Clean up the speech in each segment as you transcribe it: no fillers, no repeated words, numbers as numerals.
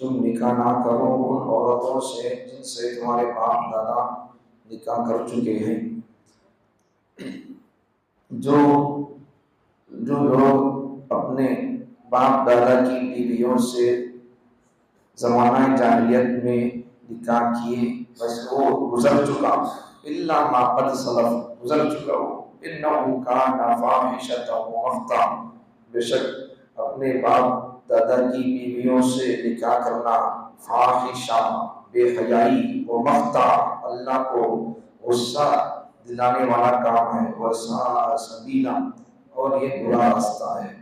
तुम निकाह ना करो उन औरतों से जिनसे तुम्हारे बाप दादा निकाह कर चुके हैं। जो जो लोग अपने बाप दादा की बीवियों से ज़माना जाहिलियत में निकाह किए बस वो गुजर चुका, इल्ला मा कद सलफ गुजर चुका वो, इन्नहु काना फाहिशतन व मक़ता, बेशक अपने बाप दादा की बीवियों से निकाह करना फाहिशा बेहयाई व मक़ता अल्लाह को गुस्सा दिलाने वाला काम है, वसा सबीला और ये बुरा रास्ता है।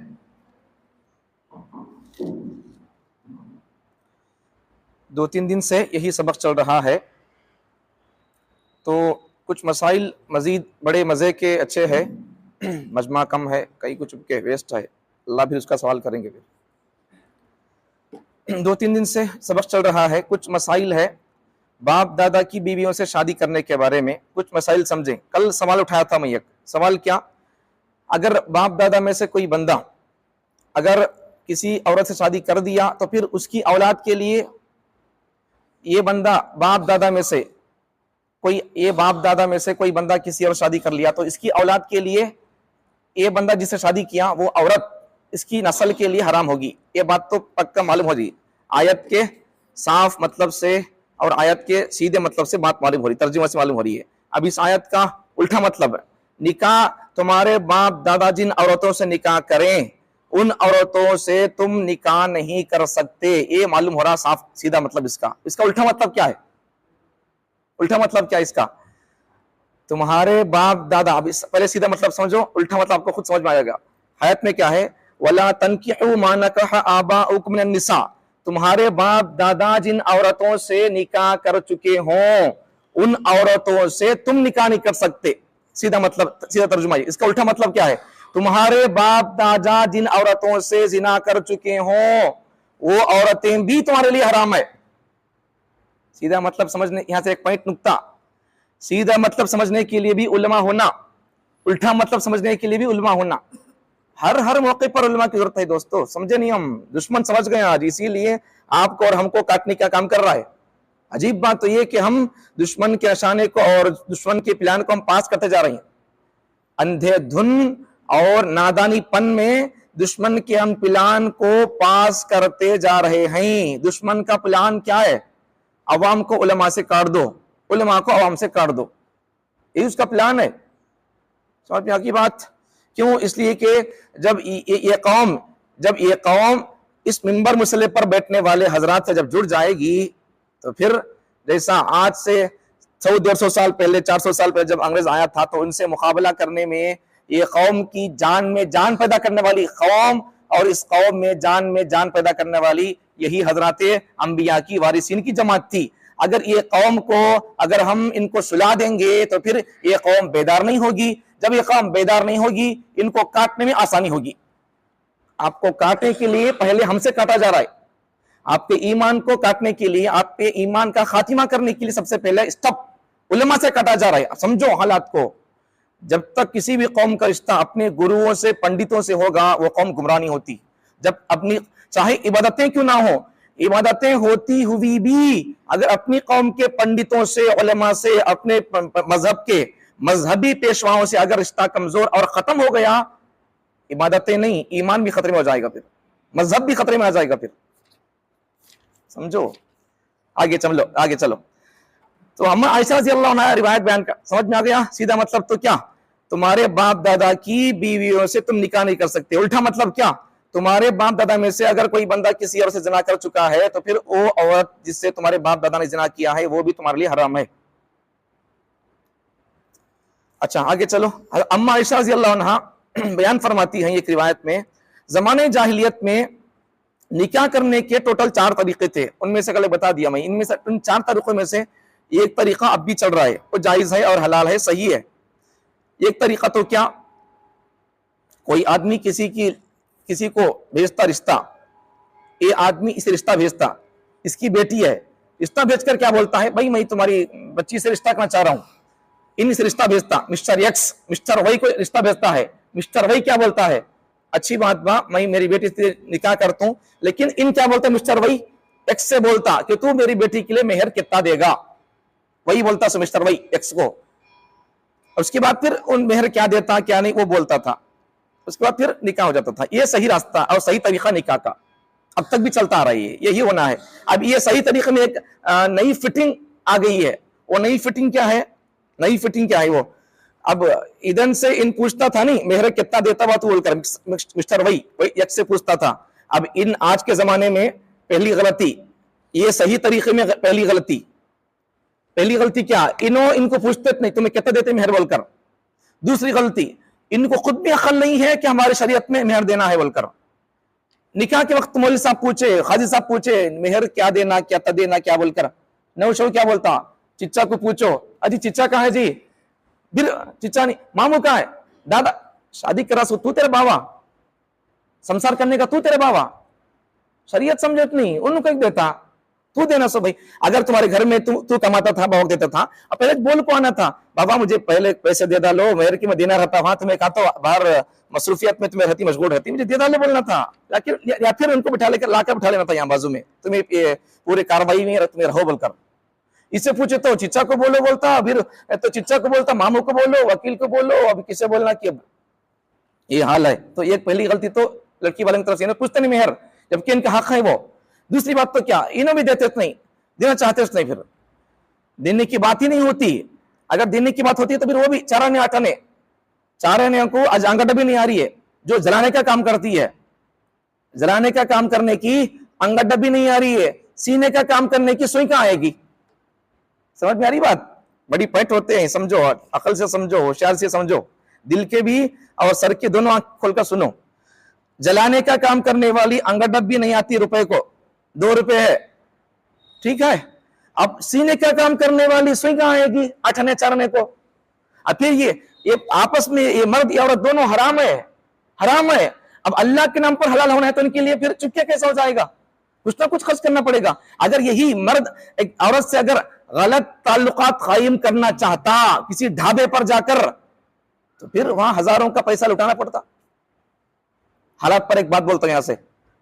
दो तीन दिन से यही सबक चल रहा है, तो कुछ मसाइल मज़ीद बड़े मज़े के अच्छे हैं, मजमा कम है, कई कुछ के वेस्ट है, अल्लाह भी उसका सवाल करेंगे। फिर दो तीन दिन से सबक चल रहा है, कुछ मसाइल है बाप दादा की बीवियों से शादी करने के बारे में, कुछ मसाइल समझें। कल सवाल उठाया था मैं, एक सवाल क्या, अगर बाप दादा में से कोई बंदा अगर किसी औरत से शादी कर दिया तो फिर उसकी औलाद के लिए ये बंदा बाप दादा में से कोई बंदा किसी और शादी कर लिया तो इसकी औलाद के लिए ये बंदा जिससे शादी किया वो औरत इसकी नस्ल के लिए हराम होगी। ये बात तो पक्का मालूम होगी, आयत के साफ मतलब से और आयत के सीधे मतलब से बात मालूम हो रही, तर्जुमा से मालूम हो रही है। अब इस आयत का उल्टा मतलब है, निकाह तुम्हारे बाप दादा जिन औरतों से निकाह करें उन औरतों से तुम निकाह नहीं कर सकते, ये मालूम हो रहा साफ सीधा मतलब इसका उल्टा मतलब क्या है? उल्टा मतलब क्या है इसका? तुम्हारे बाप दादा, अब पहले सीधा मतलब समझो, उल्टा मतलब आपको खुद समझ में आएगा। आयत में क्या है, वला तनकिहू मा नकह आबाउकुम मिनन निसा, तुम्हारे बाप दादा जिन औरतों से निकाह कर चुके हों उन औरतों से तुम निकाह नहीं कर सकते। सीधा मतलब, सीधा तर्जुमा। इसका उल्टा मतलब क्या है, तुम्हारे बाप दादा जिन औरतों से जिना कर चुके हों वो औरतें भी तुम्हारे लिए हराम है। सीधा मतलब समझने, यहां से एक पॉइंट नुक्ता, सीधा मतलब समझने के लिए भी उलमा होना, उल्टा मतलब समझने के लिए भी उलमा होना। हर मौके पर उलमा की जरूरत है दोस्तों, समझे नहीं हम, दुश्मन समझ गए आज, इसीलिए आपको और हमको काटने का काम कर रहा है। अजीब बात तो ये कि हम दुश्मन के निशाने को और दुश्मन के प्लान को हम पास करते जा रहे हैं। अंधेधुन और नादानीपन में दुश्मन के हम प्लान को पास करते जा रहे हैं। दुश्मन का प्लान क्या है, अवाम को उलमा से काट दो, उलमा को अवाम से काट दो, यही उसका प्लान है। समझ में आती बात? क्यों? इसलिए कि जब ये कौम इस मिंबर मुसल्ले पर बैठने वाले हजरात से जब जुड़ जाएगी तो फिर जैसा आज से 100-150 साल पहले, 400 साल पहले जब अंग्रेज आया था तो उनसे मुकाबला करने में ये कौम की जान में जान पैदा करने वाली कौम और इस कौम में जान पैदा करने वाली यही हजराते अंबिया की वारिसीन की जमात थी। अगर ये कौम को अगर हम इनको सुला देंगे तो फिर ये कौम बेदार नहीं होगी। जब ये कौम बेदार नहीं होगी इनको काटने में आसानी होगी। आपको काटने के लिए पहले हमसे काटा जा रहा है, आपके ईमान को काटने के लिए, आपके ईमान का खातिमा करने के लिए सबसे पहले स्टॉप उलमा से काटा जा रहा है। समझो हालात को, जब तक किसी भी कौम का रिश्ता अपने गुरुओं से, पंडितों से होगा वो कौम गुमराह नहीं होती। जब अपनी, चाहे इबादतें क्यों ना हो, इबादतें होती हुई भी अगर अपनी कौम के पंडितों से, उलमा से, अपने मजहब के मजहबी पेशवाओं से अगर रिश्ता कमजोर और खत्म हो गया, इबादतें नहीं, ईमान भी खतरे में हो जाएगा, फिर मजहब भी खतरे में आ जाएगा। फिर समझो, आगे चलो। तो हम आयशा रज़ी अल्लाह अन्हा रिवायत बयान का समझ में आ गया। सीधा मतलब तो क्या, तुम्हारे बाप दादा की बीवियों से तुम निकाह नहीं कर सकते। उल्टा मतलब क्या, तुम्हारे बाप दादा में से अगर कोई बंदा किसी और से जिना कर चुका है तो फिर वो औरत जिससे तुम्हारे बाप दादा ने जिना किया है वो भी तुम्हारे लिए हराम है। अच्छा आगे चलो। अम्मा आयशा रज़ी अल्लाह अन्हा बयान फरमाती हैं एक रिवायत में, जमाने जाहिलियत में निकाह करने के टोटल 4 तरीके थे, उनमें से कल बता दिया मैं। इनमें से उन 4 तरीकों में से एक तरीका अब भी चल रहा है, वो जायज है और हलाल है, सही है। एक तरीका तो क्या, कोई आदमी किसी को भेजता रिश्ता, ये आदमी इसे रिश्ता भेजता, इसकी बेटी है, रिश्ता भेजकर क्या बोलता है, भाई मैं तुम्हारी बच्ची से रिश्ता करना चाह रहा हूं, इन से रिश्ता भेजता, मिस्टर एक्स मिस्टर वाई को रिश्ता भेजता है, मिस्टर वाई क्या बोलता है, अच्छी बात बा, मैं मेरी बेटी से निकाह करता हूं, लेकिन इन क्या बोलता है, मिस्टर वाई एक्स से बोलता कि तू मेरी बेटी के लिए मेहर कितना देगा, वही बोलता सो मिस्टर वाई एक्स को। उसके बाद फिर उन मेहर क्या देता क्या नहीं वो बोलता था, उसके बाद फिर निकाह हो जाता था। ये सही रास्ता और सही तरीका निकाह का अब तक भी चलता आ रही है, यही होना है। अब ये सही तरीके में एक नई फिटिंग आ गई है। वो नई फिटिंग क्या है, नई फिटिंग क्या है वो, अब इधर से इन पूछता था नहीं मेहर कितना देता हुआ, तो बोलकर मिस्टर वही एक्स से पूछता था। अब इन आज के जमाने में पहली गलती, ये सही तरीके में पहली गलती क्या, इनको पूछते नहीं तुम्हें कितना देते मेहर बोलकर। दूसरी गलती, इनको खुद भी अकल नहीं है कि हमारे शरीयत में मेहर देना है बोलकर। निकाह के वक्त मौलवी साहब पूछे, खाजी साहब पूछे मेहर क्या देना क्या देना क्या बोलकर, नौशो क्या बोलता, चिच्चा को पूछो, अजी चिच्चा कहाँ है जी, फिर चिच्चा नहीं, मामू कहाँ है, दादा शादी करा सो तू तेरे बाबा, संसार करने का तू तेरे बाबा, शरीयत समझत नहीं उनको कह देता तू देना सो भाई। अगर तुम्हारे घर में तू कमाता था बाबा देता था, अब पहले बोल को आना था, बाबा मुझे पहले पैसे दे डालो, मेहर की मैं देना रहता, वहां तुम्हें कहा तो बाहर मसरूफियत में तुम्हें रहती मशगूल रहती, मुझे दे डालो बोलना था, या फिर उनको बिठा लेकर लाकर बिठा लेना था यहाँ बाजू में, तुम्हें पूरे कार्रवाई में तुम्हें रहो बोलकर। इससे पूछे तो चिच्चा को बोलो बोलता, फिर तो चिच्चा को बोलता, मामू को बोलो, वकील को बोलो, अब किसे बोलना कि अब ये हाल है। तो एक पहली गलती तो लड़की वाले की तरफ से पूछते नहीं मेहर, जबकि इनका हक है वो। दूसरी बात तो क्या, इन्हों भी देते नहीं, देना चाहते नहीं, फिर देने की बात ही नहीं होती। अगर देने की बात होती है तो फिर वो भी चाराने आटाने, चाराने को आज अंगड़ भी नहीं आ रही है, जो जलाने का काम करती है, जलाने का काम करने की अंगड़ भी नहीं आ रही है, सीने का काम करने की सुई कहां आएगी। समझ में आ रही बात, बड़ी पॉइंट होते हैं, समझो, अकल से समझो, होशियार से समझो, दिल के भी और सर के दोनों आंख खोलकर सुनो। जलाने का काम करने वाली अंगड़ भी नहीं आती रुपए को, 2 रुपए है, ठीक है। अब सीने का काम करने वाली सुई कहां आएगी, आठने चारने को। अब फिर ये आपस में ये मर्द या औरत दोनों हराम है, हराम है। अब अल्लाह के नाम पर हलाल होना है तो इनके लिए फिर चुपके कैसे हो जाएगा, कुछ ना कुछ खर्च करना पड़ेगा। अगर यही मर्द एक औरत से अगर गलत ताल्लुकात कायम करना चाहता किसी ढाबे पर जाकर, तो फिर वहां हजारों का पैसा लुटाना पड़ता। हालात पर एक बात बोलता हूं, यहां से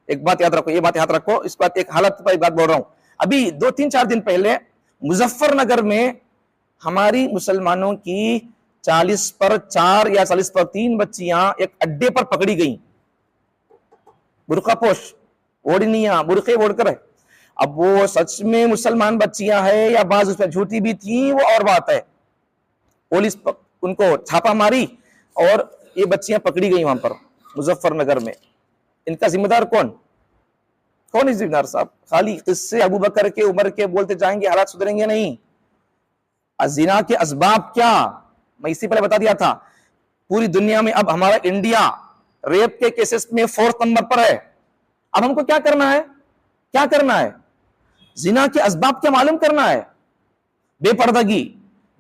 एक बात याद रखो, ये बात याद रखो, इस बात एक हालत पर एक बात बोल रहा हूं। अभी 2-3-4 दिन पहले मुजफ्फरनगर में हमारी मुसलमानों की 40 पर 4 या 40 पर 3 बच्चियां एक अड्डे पर पकड़ी गई, बुरकापोश, ओढ़नियां, बुरके ओढ़कर है। अब वो सच में मुसलमान बच्चियां है या बाज उसमें झूठी भी थी, वो और बात है। पुलिस उनको छापा मारी और ये बच्चियां पकड़ी गई वहां पर मुजफ्फरनगर में। इनका जिम्मेदार कौन, कौन है जिम्मेदार साहब? खाली किस्से अबू बकर के, उमर के बोलते जाएंगे, हालात सुधरेंगे नहीं। जिना के असबाब क्या, मैं इसी पहले बता दिया था। पूरी दुनिया में अब हमारा इंडिया रेप के केसेस में 4th नंबर पर है। अब हमको क्या करना है, क्या करना है? जिना के असबाब क्या मालूम करना है। बेपर्दगी,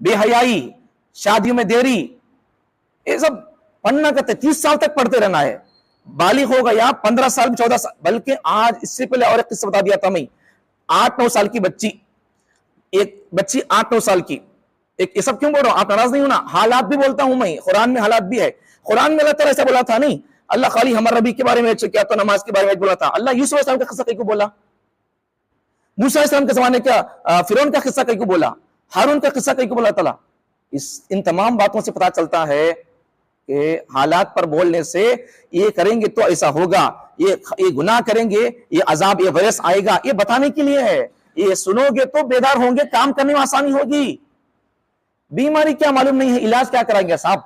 बेहयाई, शादियों में देरी, ये सब पढ़ना करते, 30 साल तक पढ़ते रहना है। बालिग हो गया 15 साल 14 साल, बल्कि आज इससे पहले और एक किस्सा बता दिया था मैं, 8-9 साल की बच्ची, एक बच्ची 8-9 साल की, एक, ये सब क्यों बोल रहा हूं, आप नाराज नहीं होना, हालात भी बोलता हूं मैं, कुरान में हालात भी है। कुरान में अल्लाह ताला ऐसा बोला था नहीं, अल्लाह खाली हमारे रबी के बारे में क्या तो नमाज के बारे में बोला था। अल्लाह यूसुफ अलैहिस्सलाम का किस्सा कहीं को बोला, मूसा अलैहिस्सलाम के जमाने का फिरौन का किस्सा कहीं को बोला, हारून का किस्सा कहीं को बोला ताला। इन तमाम बातों से पता चलता है कि हालात पर बोलने से ये करेंगे तो ऐसा होगा, ये गुनाह करेंगे, ये अजाब, ये वैरस आएगा, ये बताने के लिए है। ये सुनोगे तो बेदार होंगे, काम करने में आसानी होगी। बीमारी क्या मालूम नहीं है, इलाज क्या कराएंगे साहब?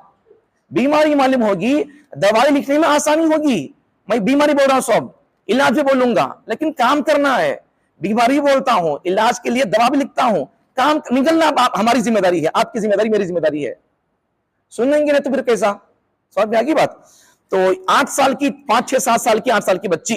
बीमारी मालूम होगी, दवाई लिखने में आसानी होगी। मैं बीमारी बोल रहा हूं सब, इलाज भी बोलूंगा, लेकिन काम करना है। बीमारी बोलता हूं, इलाज के लिए दवा भी लिखता हूं, काम निकलना हमारी जिम्मेदारी है, आपकी जिम्मेदारी, मेरी जिम्मेदारी है। सुनेंगे ना तो फिर कैसा, समझ में आएगी बात? तो 8 साल की, 5, 6, 7 साल की, 8 साल की बच्ची,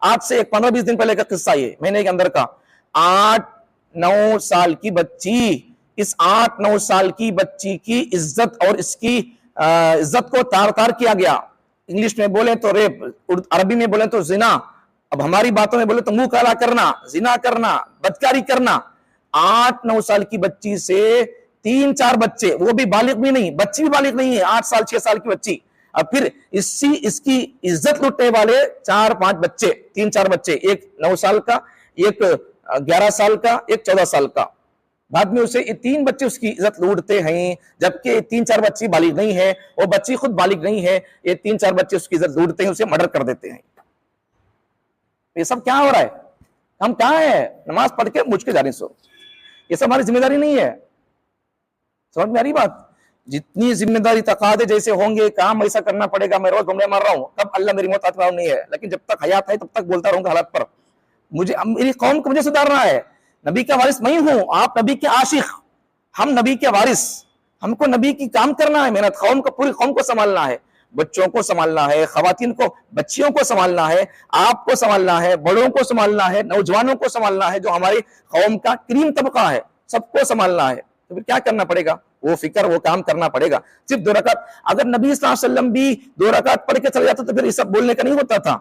आज से एक 15-20 दिन पहले का किस्सा, ये महीने के अंदर का, 8-9 साल की बच्ची, इस 8-9 साल की बच्ची की इज्जत और इसकी इज्जत को तार तार किया गया, इंग्लिश में बोले तो रेप, अरबी में बोले तो जिना, अब हमारी बातों में बोले तो मुंह काला करना, जिना करना, बदकारी करना। 8-9 साल की बच्ची से 3-4 बच्चे, वो भी बालिग भी नहीं, बच्ची भी बालिग नहीं है, 8 साल 6 साल की बच्ची, अब फिर इसकी इज्जत लुटने वाले 4-5 बच्चे, 3-4 बच्चे, एक 9 साल का, एक 11 साल का, एक 14 साल का, बाद में उसे 3 बच्चे उसकी इज्जत लूटते हैं, जबकि 3-4 बच्ची बालिग नहीं है, वो बच्ची खुद बालिग नहीं है, ये 3-4 बच्चे उसकी इज्जत लूटते हैं, उसे मर्डर कर देते हैं। ये सब क्या हो रहा है? हम कहां हैं? नमाज पढ़ के मुझ के जा रहे सो, ये सब हमारी जिम्मेदारी नहीं है। समझ में आ रही बात? जितनी जिम्मेदारी तकादे जैसे होंगे, काम ऐसा करना पड़ेगा। मैं रोज बमड़े मार रहा हूं, कब अल्लाह मेरी मौत आता नहीं है, लेकिन जब तक हयात है तब तक बोलता रहूंगा हालात पर। मुझे मेरी कौम को मुझे सुधारना है। नबी का वारिस मैं हूं, आप नबी के आशिक, हम नबी के वारिस, हमको नबी की काम करना है, मेहनत, कौम को, पूरी कौम को संभालना है, बच्चों को संभालना है, खवातीन को, बच्चियों को संभालना है, आपको संभालना है, बड़ों को संभालना है, नौजवानों को संभालना है, जो हमारी कौम का क्रीम तबका है, सबको संभालना है। तो फिर क्या करना पड़ेगा? वो फिक्र, वो काम करना पड़ेगा। सिर्फ 2 रकात, अगर नबी सल्लल्लाहु अलैहि वसल्लम भी 2 रकात पढ़ के चले जाते तो फिर ये सब बोलने का नहीं होता था।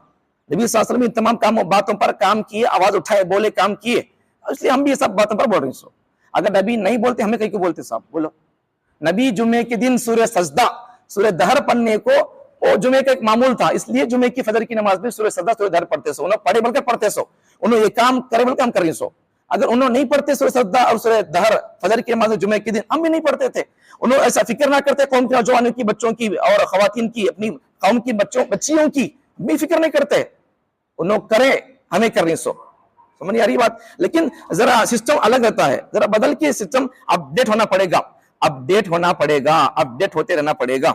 नबी सल्लल्लाहु अलैहि वसल्लम इन तमाम काम बातों पर काम किए, आवाज उठाए, बोले, काम किए, इसलिए हम भी ये सब बातों पर बोल रहे हैं। अगर नबी नहीं बोलते, हमें कहीं क्यों बोलते साहब? बोलो। नबी जुमे के दिन सूरह सजदा, सूरह दहर पढ़ने को, और जुमे का एक मामूल था, इसलिए जुमे की फजर की नमाज में सूरह सजदा, सूरह दहर पढ़ते सो, उन्होंने पढ़े बल्कि पढ़ते सो, उन्होंने ये काम करे बल्कि हम कर रही सो। अगर उन्होंने नहीं पढ़ते सूरह सजदा और सूरह दहर फजर की नमाज जुमे के दिन, हम भी नहीं पढ़ते थे। उन्होंने ऐसा फिक्र ना करते कौम के नौजवानों की, बच्चों की और खवातीन की, अपनी कौम की बच्चियों की भी फिक्र नहीं करते। उन्होंने करे, हमें कर रही सो। समझ नहीं आ रही बात? लेकिन जरा सिस्टम अलग रहता है, जरा बदल के सिस्टम अपडेट होना पड़ेगा, अपडेट होना पड़ेगा, अपडेट होते रहना पड़ेगा।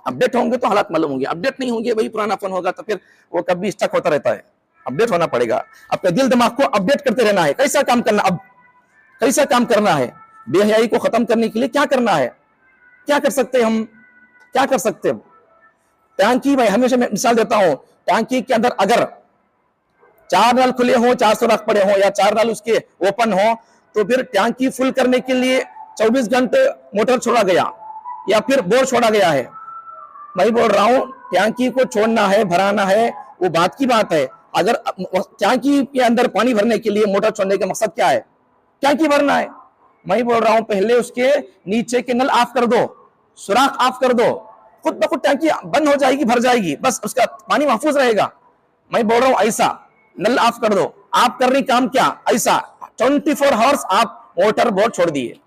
अपडेट होंगे तो हालात मालूम होंगे, अपडेट नहीं होंगे, वही पुराना फोन होगा तो फिर वो कभी स्टक होता रहता है। अपडेट होना पड़ेगा, अपने दिल दिमाग को अपडेट करते रहना है। कैसा काम करना, अब कैसा काम करना है, बेहयाई को खत्म करने के लिए क्या करना है, क्या कर सकते हम, क्या कर सकते हैं? टैंकी में हमेशा मैं मिसाल देता हूं, टैंकी के अंदर अगर 4 नल खुले हो, 4 सुराख पड़े हो, या 4 नल उसके ओपन हो, तो फिर टैंकी फुल करने के लिए 24 घंटे मोटर छोड़ा गया या फिर बोर छोड़ा गया है। मैं बोल रहा हूं, टैंकी को छोड़ना है, भराना है, वो बात की बात है। अगर टैंकी के अंदर पानी भरने के लिए मोटर छोड़ने का मकसद क्या है? टैंकी भरना है। मैं बोल रहा हूं, पहले उसके नीचे के नल ऑफ कर दो, सुराख ऑफ कर दो, खुद ब खुद टैंकी बंद हो जाएगी, भर जाएगी, बस उसका पानी महफूज रहेगा। मैं बोल रहा हूं ऐसा, नल ऑफ कर दो। आप कर रही काम क्या? ऐसा 24 आवर्स आप मोटर बोर छोड़ दिए।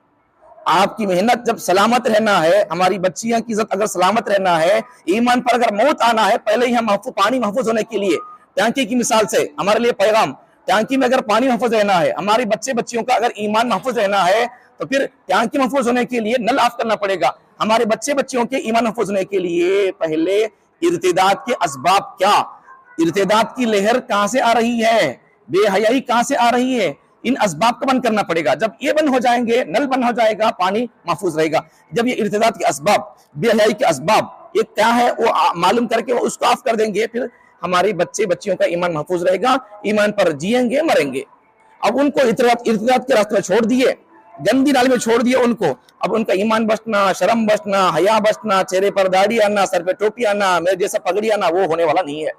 आपकी मेहनत जब सलामत रहना है, हमारी बच्चियां की इज्जत अगर सलामत रहना है, ईमान पर अगर मौत आना है, पहले ही हम पानी महफूज होने के लिए, टैंकी की मिसाल से हमारे लिए पैगाम, टैंकी में अगर पानी महफूज रहना है, हमारी बच्चियों का अगर ईमान महफूज रहना है, तो फिर टैंकी महफूज होने के लिए नल ऑफ करना पड़ेगा। हमारे बच्चियों के ईमान महफूज होने के लिए पहले इर्तिदाद के असबाब क्या, इर्तिदाद की लहर कहां से आ रही है, बेहयाई कहां से आ रही है, इन असबाब को बंद करना पड़ेगा। जब ये बंद हो जाएंगे, नल बंद हो जाएगा, पानी महफूज रहेगा। जब ये इर्तिदाद के असबाब, बेहयाई के असबाब ये क्या है वो मालूम करके वो उसको ऑफ कर देंगे, फिर हमारी बच्चियों का ईमान महफूज रहेगा, ईमान पर जिएंगे, मरेंगे। अब उनको इर्तिदाद के रास्ते में छोड़ दिए, गंदी नाली में छोड़ दिए उनको, अब उनका ईमान बचना, शर्म बचना, हया बचना, चेहरे पर दाढ़ी आना, सर पे टोपी आना, मेरे जैसा पगड़ी आना, वो होने वाला नहीं है।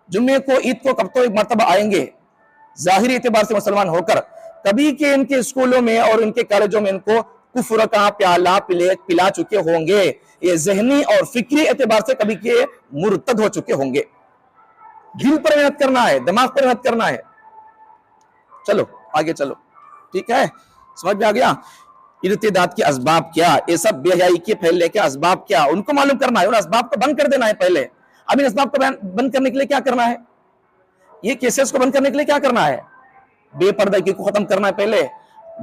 जुम्मे को, ईद को कब तो एक मर्तबा आएंगे, जाहिरी एतबार से मुसलमान होकर, कभी के इनके स्कूलों में और इनके कॉलेजों में इनको कुफ्र का प्याला पिला चुके होंगे, ये जहनी और फिक्री एतबार से कभी के मुर्तद हो चुके होंगे। दिल पर मेहनत करना है, दिमाग पर मेहनत करना है। चलो आगे चलो, ठीक है, समझ में आ गया? इर्तिदाद के असबाब क्या, ये सब बेहयाई के फैलने के असबाब क्या, उनको मालूम करना है, उन असबाब को बंद कर देना है पहले। अब इन असबाब को बंद करने के लिए क्या करना है? ये केसेस को बंद करने के लिए क्या करना है? बेपर्दगी को खत्म करना है पहले।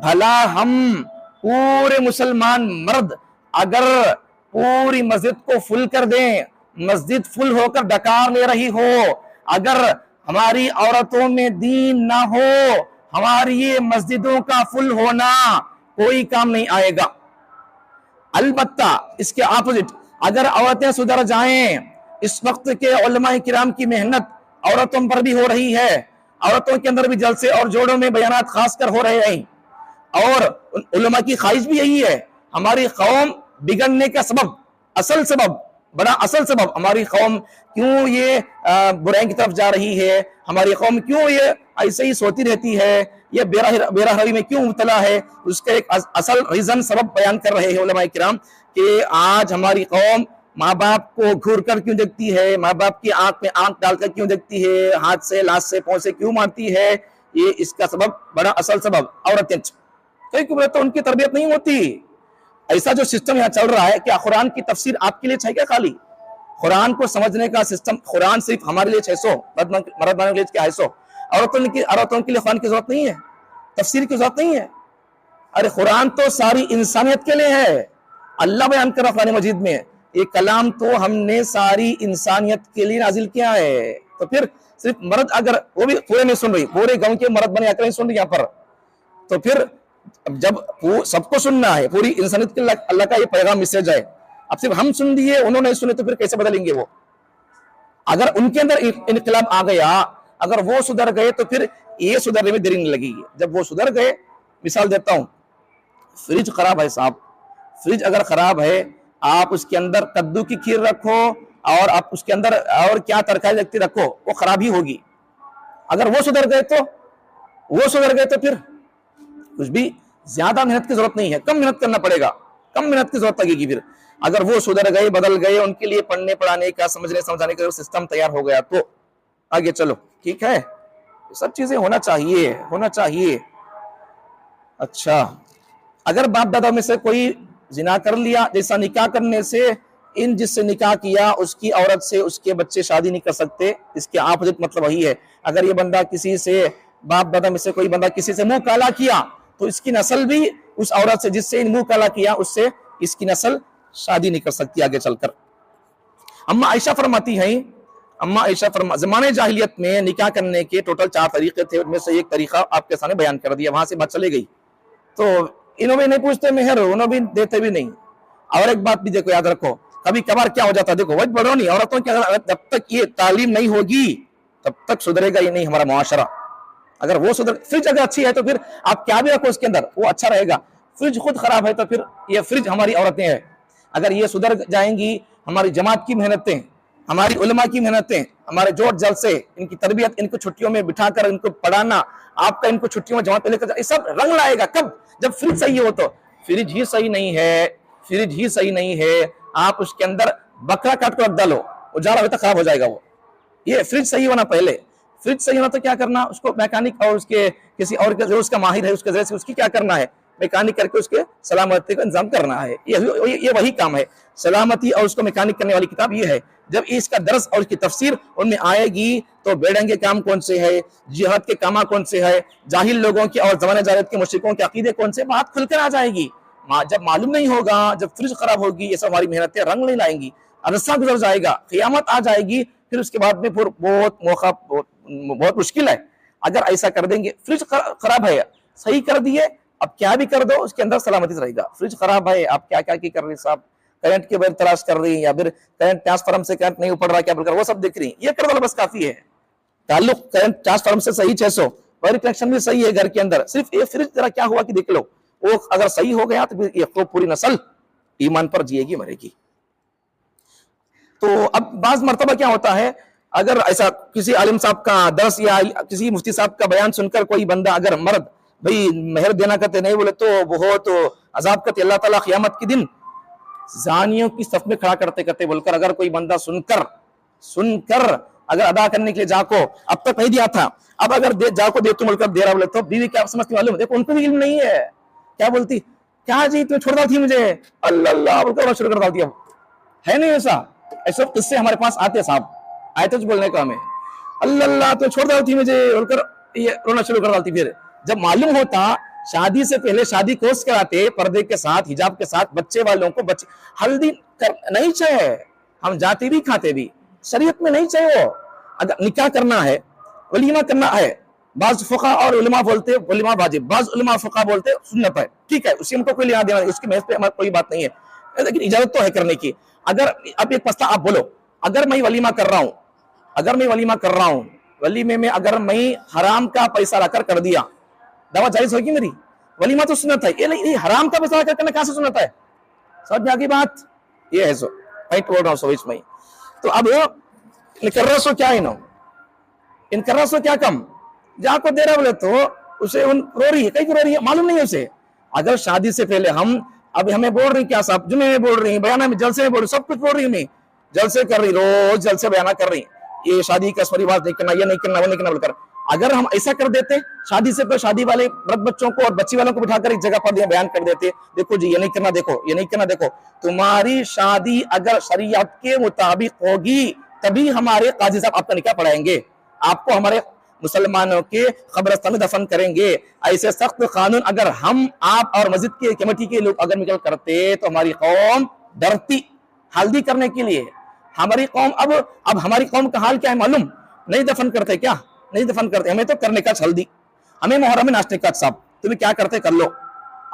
भला हम पूरे मुसलमान मर्द अगर पूरी मस्जिद को फुल कर दें, मस्जिद फुल होकर डकार ले रही हो, अगर हमारी औरतों में दीन ना हो, हमारी ये मस्जिदों का फुल होना कोई काम नहीं आएगा। अलबत्ता इसके ऑपोजिट, अगर औरतें सुधर जाएं, इस वक्त के उलमाए किराम की मेहनत औरतों पर भी हो रही है, औरतों के अंदर भी जलसे और जोड़ों में बयानात खासकर हो रहे हैं, और उलमा की ख्वाहिश भी यही है, हमारी कौम बिगड़ने का सबब, असल सबब बड़ा असल सबब, हमारी कौम क्यों ये बुराई की तरफ जा रही है, हमारी कौम क्यों ये ऐसे ही सोती रहती है, ये बेराहवी में क्यों मुब्तला है, उसका एक असल रीजन सबब बयान कर रहे हैं उलमाए किराम कि आज हमारी कौम माँ बाप को घूर कर क्यों देखती है, माँ बाप की आंख में आंख डालकर क्यों देखती है, हाथ से लाश से पांव से क्यों मारती है। ये इसका सबब, बड़ा असल सबब औरतें, क्योंकि तो उनकी तरबियत नहीं होती। ऐसा जो सिस्टम यहाँ चल रहा है, क्या कुरान की तफसीर आपके लिए चाहिए? खाली कुरान को समझने का सिस्टम, कुरान सिर्फ हमारे लिए 600 मर्द के लिए क्या 600, औरतों के लिए कुरान की जरूरत नहीं है, तफसीर की जरूरत नहीं है। अरे कुरान तो सारी इंसानियत के लिए है। अल्लाह बयान कर रहा कुरान मजीद में, ये कलाम तो हमने सारी इंसानियत के लिए नाजिल किया है। तो फिर सिर्फ मर्द, अगर वो भी पूरे नहीं सुन रही, पूरे गांव के मर्द बने आकर नहीं सुन रही यहाँ पर, तो फिर जब सबको सुनना है, पूरी इंसानियत के अल्लाह का ये पैगाम मैसेज है, अब सिर्फ हम सुन दिए उन्होंने नहीं सुने, तो फिर कैसे बदलेंगे वो? अगर उनके अंदर इनकलाब आ गया, अगर वो सुधर गए, तो फिर ये सुधरने में देरी नहीं लगेगी। जब वो सुधर गए, मिसाल देता हूं, फ्रिज खराब है साहब, फ्रिज अगर खराब है, आप उसके अंदर कद्दू की खीर रखो और आप उसके अंदर और क्या तरकारी रखती रखो, वो खराब ही होगी। अगर वो सुधर गए तो फिर कुछ भी ज्यादा मेहनत की जरूरत नहीं है, कम मेहनत करना पड़ेगा, कम मेहनत की जरूरत लगेगी। फिर अगर वो सुधर गए, बदल गए, उनके लिए पढ़ने पढ़ाने का, समझने समझाने का सिस्टम तैयार हो गया, तो आगे चलो, ठीक है। सब चीजें होना चाहिए। अच्छा, अगर बाप दादा में से कोई जिना कर लिया, जैसा निकाह करने से जिससे निकाह किया उसकी औरत से उसके बच्चे शादी नहीं कर सकते, इसके ऑपोजिट मतलब वही है। अगर ये बंदा किसी से, बाप दादा में से कोई बंदा किसी से मुंह काला किया, तो इसकी नस्ल भी उस औरत से जिससे मुंह काला किया, उससे इसकी नस्ल शादी नहीं कर सकती आगे चलकर। अम्मा आयशा फरमाती हैं, ज़माने जाहिलियत में निकाह करने के टोटल 4 तरीके थे, उनमें से एक तरीका आपके सामने बयान कर दिया, वहां से बात चली गई। तो इन्होंने नहीं पूछते मेहर, उन्होंने भी देते भी नहीं। और एक बात भी देखो, याद रखो, कभी कभार क्या हो जाता है, देखो वही बढ़ो नहीं, औरतों की जब तक ये तालीम नहीं होगी तब तक सुधरेगा ही नहीं हमारा मुआशरा। अगर वो सुधर, फ्रिज अगर अच्छी है तो फिर आप क्या भी रखो उसके अंदर, वो अच्छा रहेगा। फ्रिज खुद खराब है तो फिर ये फ्रिज हमारी औरतें हैं। अगर ये सुधर जाएंगी, हमारी जमात की मेहनतें, हमारी उलमा की मेहनतें, हमारे जोर जल से इनकी तरबियत, इनको छुट्टियों में बिठाकर इनको पढ़ाना, आपका इनको छुट्टियों में जमात पे लेकर, ये सब रंग लाएगा कब? जब फ्रिज सही हो। तो फ्रिज ही सही नहीं है, आप उसके अंदर बकरा काट कर रख डालो, उजाला हो तो खराब हो जाएगा वो। ये फ्रिज सही होना, पहले फ्रिज सही होना, तो क्या करना, उसको मैकेनिक और उसके किसी और जो उसका माहिर है उसके जरिए से उसकी क्या करना है, मैकेनिक करके उसके सलामती का इंतजाम करना है। ये वही काम है, सलामती और उसको मैकेनिक करने वाली किताब ये है। जब इसका दर्स और इसकी तफसीर उनमें आएगी तो बेड़ंग के काम कौन से है, जिहाद के काम कौन से है, जाहिल लोगों के और ज़माने जाहिलियत के मुश्रिकों के अकीदे कौन से, बात खुलकर आ जाएगी। जब मालूम नहीं होगा, जब फ्रिज खराब होगी, ये सब हमारी मेहनतें रंग नहीं लाएंगी, अरसा गुजर जाएगा, क़यामत आ जाएगी, फिर उसके बाद में फिर बहुत मुश्किल है। अगर ऐसा कर देंगे, फ्रिज खराब है, सही कर दिए, अब क्या भी कर दो उसके अंदर सलामती रहेगा। फ्रिज खराब है, आप क्या क्या कर रही साहब, करंट के बगैर तलाश कर रही है, या फिर करंट ट्रांसफार्मर से करंट नहीं ऊपर रहा, क्या बोलकर वो सब देख रही है, ये कर दो बस काफी है। ताल्लुक करंट ट्रांसफार्मर से सही 600, वायर कनेक्शन भी सही है घर के अंदर, सिर्फ ये फ्रिज जरा क्या हुआ कि देख लो, वो अगर सही हो गया तो फिर ये तो पूरी नस्ल ईमान पर जिएगी, मरेगी। तो अब बाज मर्तबा क्या होता है, अगर ऐसा किसी आलिम साहब का दर्स या किसी मुफ्ती साहब का बयान सुनकर कोई बंदा, अगर मर्द भाई मेहर देना करते नहीं बोले तो बहुत अजाब करते अल्लाह ताला क़यामत के दिन जानियों की सफ में खड़ा करते करते बोलकर, अगर कोई बंदा सुनकर अगर अदा करने के लिए जाको, अब तक नहीं दिया था, अब अगर जाको दे तुम बोलकर दे रहा बोले, तो बीवी क्या समझती मालूम, देखो उनको भी इल्म नहीं है, क्या बोलती, क्या जी तुम्हें छोड़ डालती मुझे, अल्लाह बोलकर शुरू कर डालती। अब है नहीं ऐसा किस्से हमारे पास आते साहब, आए तो बोलने का हमें, अल्लाह तो छोड़ डालती मुझे बोलकर ये रोना शुरू कर डालती। फिर जब मालूम होता, शादी से पहले शादी कोर्स कराते, पर्दे के साथ, हिजाब के साथ, बच्चे वालों को बच्चे हल्दी नहीं चाहिए, हम जाते भी खाते भी, शरीयत में नहीं चाहिए वो। अगर निकाह करना है, वलीमा करना है, बाज फुक़हा और उलमा बोलते वलीमा वाजिब, बाज उलमा फुक़हा बोलते सुन्नत है, ठीक है, उससे हमको कोई लेना देना, उसकी महज पे हमारी कोई बात नहीं है, लेकिन इजाजत तो है करने की। अगर अब एक मसला आप बोलो, अगर मैं वलीमा कर रहा हूँ, वलीमे में अगर मैं हराम का पैसा लाकर कर दिया, दावा जायज होगी मेरी? वलीमा तो सुन्नत है, ये हराम का पैसा लाकर करना कहां से सुन्नत है? समझ में आ गई बात? ये है सो राइट बोल रहा हूँ बीच में। तो अब कर रहा सो क्या इन कर रहा सो क्या कम जाको दे रहा बोले तो उसे उन रो रही है, कहीं रो रही है मालूम नहीं है उसे। अगर शादी से पहले हम अब हमें बोल रही क्या साहब, जुमे में बोल रही, बयाना में, जलसे में बोल रही, सब कुछ बोल रही, मैं जलसे कर रही, रोज जलसे बयाना कर रही, ये शादी का परिवार नहीं करना, ये नहीं करना, वो नहीं करना बोलकर। अगर हम ऐसा कर देते शादी से पहले शादी वाले मर्द बच्चों को और बच्ची वालों को बिठाकर एक जगह पर बयान कर देते, देखो जी ये नहीं करना, देखो ये नहीं करना, देखो तुम्हारी शादी अगर शरीयत के मुताबिक होगी तभी हमारे काजी साहब आपका निकाह पढ़ाएंगे, आपको हमारे मुसलमानों के कब्रिस्तान में दफन करेंगे। ऐसे सख्त कानून अगर हम, आप और मस्जिद के कमेटी के लोग अगर निकल करते तो हमारी कौम डरती हल्दी करने के लिए। हमारी कौम अब हमारी कौम का हाल क्या है मालूम, नहीं दफन करते, क्या नहीं दफन करते, हमें तो करने का हल्दी, हमें मुहर्रम में नाचने का, साहब तुम्हें क्या करते कर लो।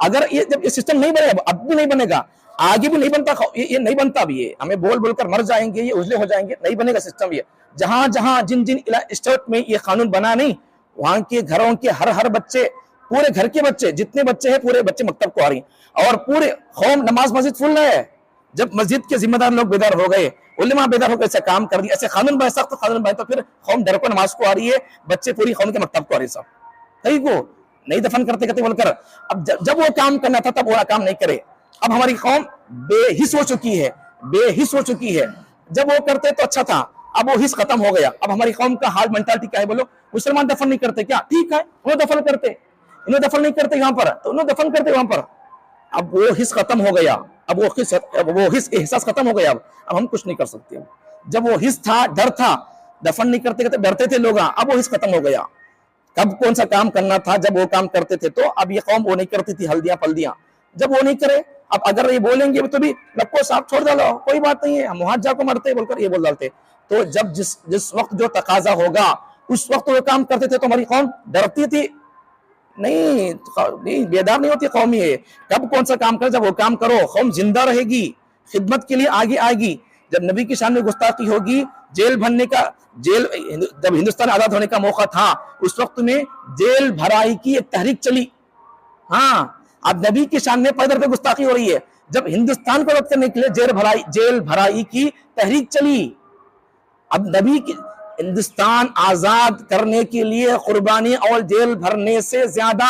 अगर ये जब ये सिस्टम नहीं बनेगा, अब भी नहीं बनेगा, आगे भी नहीं बनता, ये नहीं बनता भी, ये हमें बोल बोलकर मर जाएंगे, ये उजले हो जाएंगे, नहीं बनेगा सिस्टम। ये जहां जहां जिन जिन स्टेट में ये कानून बना नहीं, वहां के घरों के हर बच्चे, पूरे घर के बच्चे जितने बच्चे हैं पूरे बच्चे मकतब को आ रही और पूरे कौम नमाज मस्जिद फुल है। जब मस्जिद के जिम्मेदार लोग बेदार हो गए, उलेमा बेदार होकर ऐसे काम कर दिया, ऐसे कानून बने, सख्त कानून बने, तो फिर कौम डर को नमाज को आ रही है, बच्चे पूरी कौम के मकतब को आ रही है, सब कहीं को नहीं दफन करते करते बोलकर। अब जब वो काम करना था तब वो काम नहीं करे। अब हमारी कौम बेहिस हो चुकी है, बेहिस हो चुकी है। जब वो करते तो अच्छा था, अब वो हिस्स खत्म हो गया। अब हमारी कौम का हाल मेंटालिटी क्या है बोलो, मुसलमान दफन नहीं करते क्या, ठीक है वो दफन करते, इन्हें दफन नहीं करते यहाँ पर तो उन्हें दफन करते वहां पर। अब वो हिस्स खत्म हो गया, अब वो हिस्स एहसास खत्म हो गया। अब हम कुछ नहीं कर सकते। जब वो हिस्स था, डर था, दफन नहीं करते करते डरते थे लोग, अब वो हिस्स खत्म हो गया। कब कौन सा काम करना था जब वो काम करते थे, तो अब ये कौम वो नहीं करती थी, हल्दियां पल्दियां। जब वो नहीं करे, अब अगर ये बोलेंगे तो भी लपको साफ छोड़ डालो, कोई बात नहीं है, हम वहां जाकर मरते बोलकर ये बोल डालते। तो जब जिस वक्त जो तकाजा होगा उस वक्त वो काम करते थे तो हमारी कौम डरती थी, नहीं बेदार नहीं होती कौम। ये कब कौन सा काम करे, जब वो काम करो कौम जिंदा रहेगी, खिदमत के लिए आगे आएगी। जब नबी की शान में गुस्ताखी होगी, जेल भरने का, जब हिंदुस्तान आजाद होने का मौका था उस वक्त में जेल भराई की एक तहरीक चली। हाँ, अब नबी की शान में पैदल पे गुस्ताखी हो रही है। जब हिंदुस्तान को रद्द करने के लिए जेल भराई की तहरीक चली। अब नबी की हिंदुस्तान आजाद करने के लिए कुर्बानी और जेल भरने से ज्यादा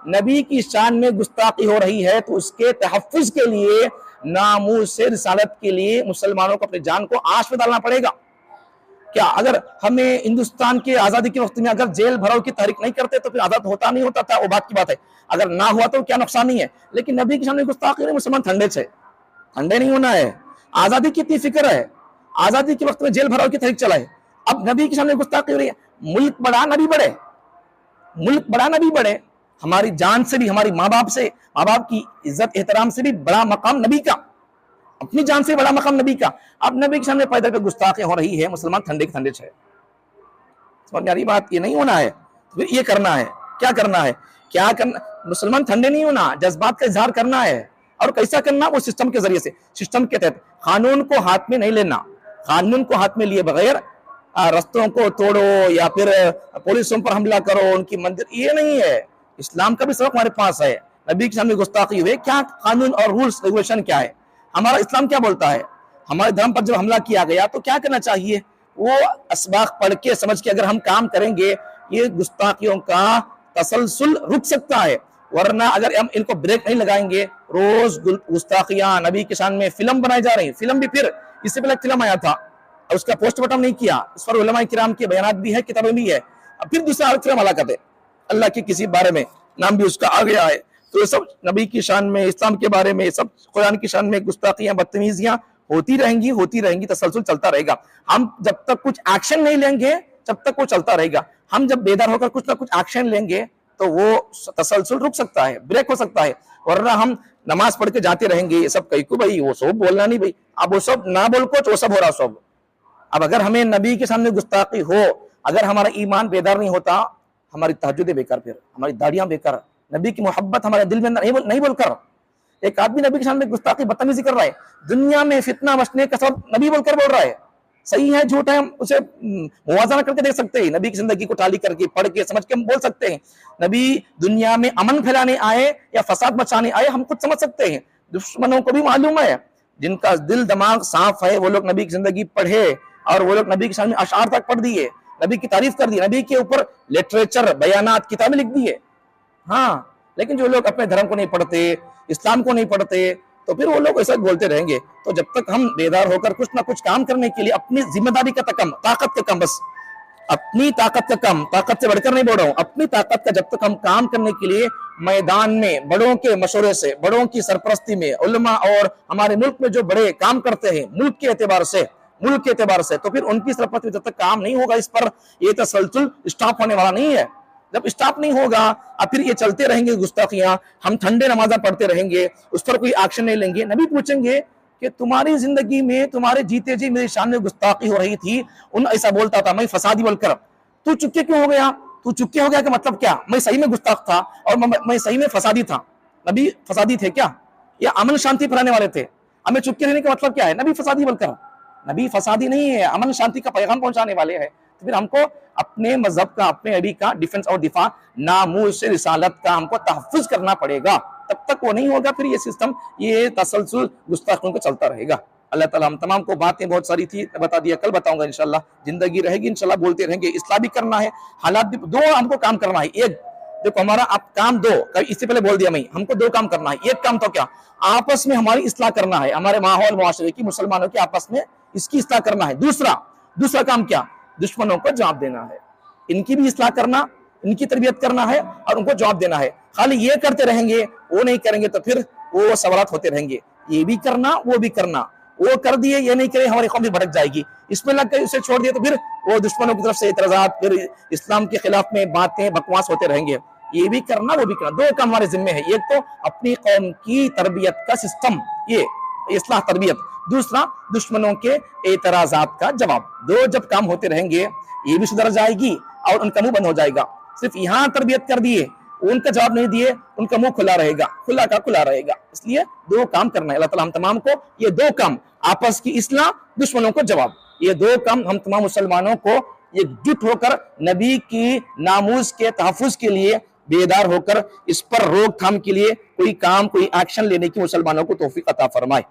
नबी की शान में गुस्ताखी हो रही है, तो उसके तहफ्फुज के लिए, नामूस रिसालत के लिए मुसलमानों को अपनी जान को आंच में डालना पड़ेगा। क्या अगर हमें हिंदुस्तान के आजादी के वक्त में अगर जेल भराव की तहरीक नहीं करते तो फिर आजाद होता नहीं होता था, वो बात की बात है। अगर ना हुआ तो क्या नुकसान नहीं है, लेकिन नबी की शान में गुस्ताखी नहीं, मुसलमान ठंडे नहीं होना है। आजादी की इतनी फिक्र है, आजादी के वक्त में जेल भराव की तहरीक चलाए, अब नबी के सामने गुस्ताखी हो रही है। मुल्क बड़ा नबी बड़े, मुल्क बड़ा नबी बड़े, हमारी जान से भी, हमारी माँ बाप की इज्जत एहतराम से भी बड़ा मकाम नबी का, अपनी जान से बड़ा मकाम नबी का। अब नबी के सामने पैदल पे गुस्ताखी हो रही है, मुसलमान ठंडे के ठंडे है। समझ में आ रही बात, ये नहीं होना है, फिर ये करना है, क्या करना है, क्या करना, मुसलमान ठंडे नहीं होना, जज्बात का इजहार करना है। और कैसा करना, वो सिस्टम के जरिए से, सिस्टम के तहत, कानून को हाथ में नहीं लेना। कानून को हाथ में लिए बगैर रस्तों को तोड़ो या फिर पुलिसों पर हमला करो, उनकी मंदिर, ये नहीं है। इस्लाम का भी सबक हमारे पास है। नबी के सामने गुस्ताखी हुए, क्या कानून और रूल्स रेगुलेशन क्या है, हमारा इस्लाम क्या बोलता है। हमारे धर्म पर जब हमला किया गया तो क्या करना चाहिए, वो असबाक पढ़ के समझ के अगर हम काम करेंगे, ये गुस्ताखियों का तसलसल रुक सकता है। वरना अगर हम इनको ब्रेक नहीं लगाएंगे, रोज गुस्ताखियां, नबी के शान में फिल्म बनाई जा रही, फिल्म भी, फिर इससे पहले फिल्म आया था और उसका पोस्टमार्टम नहीं किया, इस पर उलमा किराम के बयानात भी है, किताबें भी है, अब फिर दूसरा फिल्म हला करते, अल्लाह के किसी बारे में नाम भी उसका आ गया है। तो ये सब नबी की शान में, इस्लाम के बारे में, सब कुरान की शान में गुस्ताखियां, बदतमीजियां होती रहेंगी, तसलसल चलता रहेगा। हम जब तक कुछ एक्शन नहीं लेंगे जब तक वो चलता रहेगा। हम जब बेदार होकर कुछ ना कुछ एक्शन लेंगे तो वो तसलसल रुक सकता है, ब्रेक हो सकता है। वरना हम नमाज पढ़ के जाते रहेंगे, ये सब कहीं को भाई वो सब बोलना नहीं भाई, अब वो सब ना बोल को वो सब हो रहा सब। अब अगर हमें नबी के सामने गुस्ताखी हो, अगर हमारा ईमान बेदार नहीं होता, हमारी तहज्जुदें बेकार, फिर हमारी दाढ़ियां बेकार, नबी की मोहब्बत हमारे दिल में नहीं बोलकर। एक आदमी नबी के सामने गुस्ताखी, बदतमीजी कर रहा है, दुनिया में फितना मचने का सब नबी बोलकर बोल रहा है, सही है झूठ है, हम उसे मुवाजना करके देख सकते हैं, नबी की जिंदगी को टाली करके, पढ़ के, समझ के हम बोल सकते हैं। नबी दुनिया में अमन फैलाने आए या फसाद मचाने आए, हम कुछ समझ सकते हैं। दुश्मनों को भी मालूम है जिनका दिल दिमाग साफ है, वो लोग नबी की जिंदगी पढ़े और वो लोग नबी के सामने अशार तक पढ़ दिए, नबी की तारीफ कर दी, नबी के ऊपर लिटरेचर बयानात किताबें लिख दी है। हाँ, लेकिन जो लोग अपने धर्म को नहीं पढ़ते, इस्लाम को नहीं पढ़ते, तो फिर वो लोग ऐसा बोलते रहेंगे। तो जब तक हम बेदार होकर कुछ ना कुछ काम करने के लिए अपनी जिम्मेदारी का कम, ताकत के कम, बस अपनी ताकत का कम, ताकत से बढ़कर नहीं बोल रहा हूं, अपनी ताकत का जब तक हम काम करने के लिए मैदान में बड़ों के मशवरे से, बड़ों की सरपरस्ती में, उलमा और हमारे मुल्क में जो बड़े काम करते हैं मुल्क के एतबार से, तो फिर उनकी सरपरस्ती में जब तक काम नहीं होगा, इस पर ये तसलसल स्टॉप होने वाला नहीं है। जब स्टॉप नहीं होगा अब फिर ये चलते रहेंगे गुस्ताखियां, हम ठंडे नमाजा पढ़ते रहेंगे, उस पर कोई एक्शन नहीं लेंगे। नबी पूछेंगे कि तुम्हारी जिंदगी में, तुम्हारे जीते जी मेरी शान में गुस्ताखी हो रही थी, उन ऐसा बोलता था, मैं फसादी बोलकर, तू चुपके क्यों हो गया? तू चुपके हो गया का मतलब क्या? मैं सही में गुस्ताख था और मैं सही में फसादी था। नबी फसादी थे क्या, या अमन शांति फैलाने वाले थे? हमें चुपके रहने का मतलब क्या है? नबी फसादी बोलकर, नबी फसादी नहीं है, अमन शांति का पैगाम पहुंचाने वाले हैं। तो फिर हमको अपने मजहब का, अपने नबी का डिफेंस और दिफा, नामूस से रिसालत का हमको तहफ़्फ़ुज़ करना पड़ेगा। तब तक वो नहीं होगा, फिर ये सिस्टम, ये तसलसल गुस्ताखियों का चलता रहेगा। अल्लाह ताला हम तमाम को, बातें बहुत सारी थी, बता दिया, कल बताऊंगा इंशाल्लाह। जिंदगी रहेगी इंशाल्लाह बोलते रहेंगे। इस्लाह भी करना है, हालात भी, दो हमको काम करना है। एक देखो हमारा आप काम दो, इससे पहले बोल दिया मैं, हमको दो काम करना है। एक काम तो क्या, आपस में हमारी इस्लाह करना है, हमारे माहौल मुआशरे की, मुसलमानों की आपस में इसकी इस्लाह करना है। दूसरा काम क्या, दुश्मनों को जवाब देना है, इनकी भी इस्लाह करना, इनकी तरबियत करना है और उनको जवाब देना है। खाली ये करते रहेंगे, वो नहीं करेंगे तो फिर वो सवालात होते रहेंगे। ये भी करना, वो भी करना, वो कर दिए, ये नहीं करे, हमारी कौम भी भटक जाएगी। इसमें लग गए, उसे छोड़ दिए तो फिर वो दुश्मनों की तरफ से इतराजात, फिर इस्लाम के खिलाफ में बातें, बकवास होते रहेंगे। ये भी करना, वो भी करना, दो काम हमारे जिम्मे है। एक तो अपनी कौम की तरबियत का सिस्टम, ये इस्लाह तरबियत, दूसरा दुश्मनों के एतराजात का जवाब। दो जब काम होते रहेंगे, ये भी सुधर जाएगी और उनका मुंह बंद हो जाएगा। सिर्फ यहाँ तरबियत कर दिए, उनका जवाब नहीं दिए, उनका मुंह खुला रहेगा, खुला का खुला रहेगा। इसलिए दो काम करना है। अल्लाह ताला हम तमाम को ये दो काम, आपस की इस्लाह, दुश्मनों को जवाब, ये दो काम हम तमाम मुसलमानों को एकजुट होकर नबी की नामूस के तहफ़्फ़ुज़ के लिए बेदार होकर इस पर रोकथाम के लिए कोई काम, कोई एक्शन लेने की मुसलमानों को तौफीक अता फरमाए।